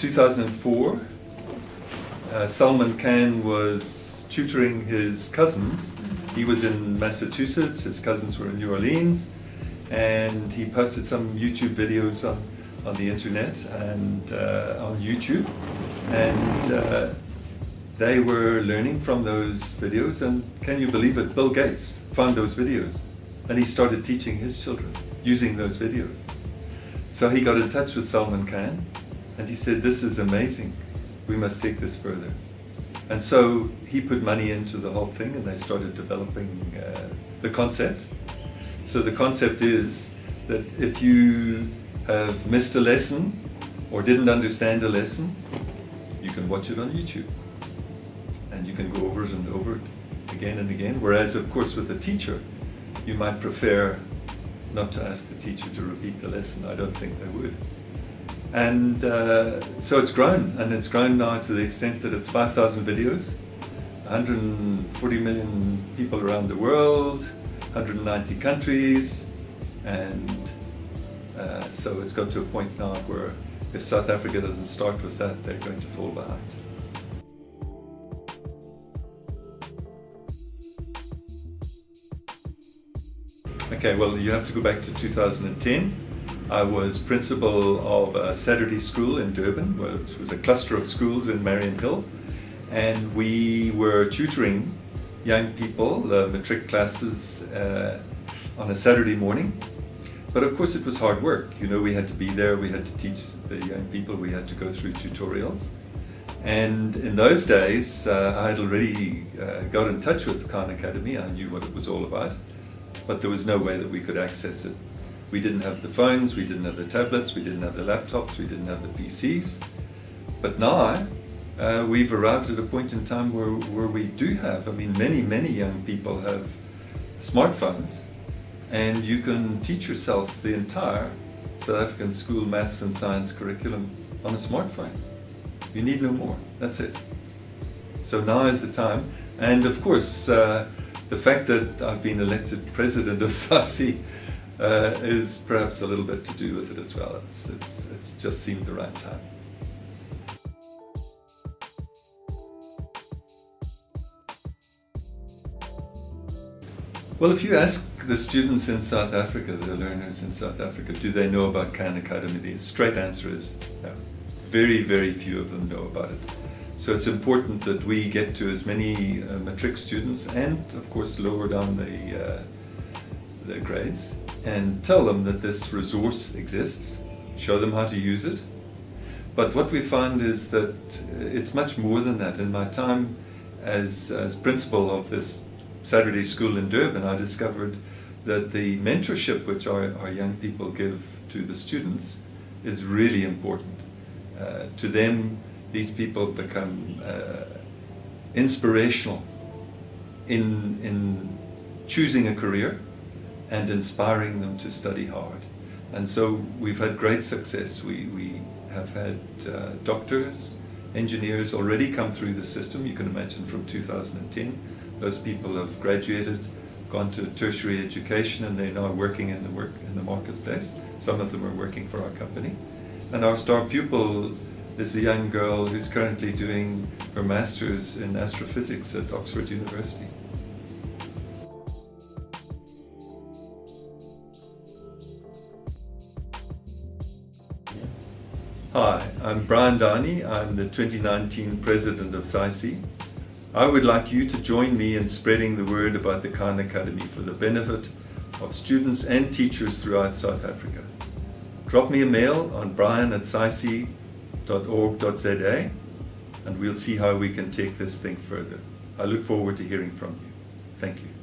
2004, Salman Khan was tutoring his cousins. He was in Massachusetts, his cousins were in New Orleans, and he posted some YouTube videos on the internet and on YouTube, and they were learning from those videos, and can you believe it, Bill Gates found those videos and he started teaching his children using those videos. So he got in touch with Salman Khan and he said, this is amazing, we must take this further. And so he put money into the whole thing and they started developing the concept. So the concept is that if you have missed a lesson or didn't understand a lesson, you can watch it on YouTube and you can go over it and over it again and again. Whereas of course with a teacher, you might prefer not to ask the teacher to repeat the lesson. I don't think they would. And so it's grown, and it's grown now to the extent that it's 5,000 videos, 140 million people around the world, 190 countries, and so it's got to a point now where if South Africa doesn't start with that, they're going to fall behind. Okay, well, you have to go back to 2010. I was principal of a Saturday school in Durban, which was a cluster of schools in Marion Hill, and we were tutoring young people, the matric classes, on a Saturday morning. But of course it was hard work. You know, we had to be there, we had to teach the young people, we had to go through tutorials. And in those days, I had already got in touch with Khan Academy. I knew what it was all about, but there was no way that we could access it. We didn't have the phones, we didn't have the tablets, we didn't have the laptops, we didn't have the PCs. But now, we've arrived at a point in time where we do have, I mean, many young people have smartphones, and you can teach yourself the entire South African school maths and science curriculum on a smartphone. You need no more, that's it. So now is the time, and of course, the fact that I've been elected president of SAICE is perhaps a little bit to do with it as well. It's just seemed the right time. Well, if you ask the students in South Africa, the learners in South Africa, do they know about Khan Academy? The straight answer is no. Very few of them know about it. So it's important that we get to as many matric students and, of course, lower down the grades and tell them that this resource exists, show them how to use it. But what we find is that it's much more than that. In my time as principal of this Saturday school in Durban, I discovered that the mentorship which our young people give to the students is really important. To them, these people become inspirational in choosing a career and inspiring them to study hard. And so we've had great success. We have had doctors, engineers already come through the system. You can imagine from 2010, those people have graduated, gone to tertiary education, and they're now working in the marketplace. Some of them are working for our company. And our star pupil is a young girl who's currently doing her master's in astrophysics at Oxford University. Hi, I'm Brian Downie. I'm the 2019 president of SAICE. I would like you to join me in spreading the word about the Khan Academy for the benefit of students and teachers throughout South Africa. Drop me a mail on brian@saice.org.za and we'll see how we can take this thing further. I look forward to hearing from you. Thank you.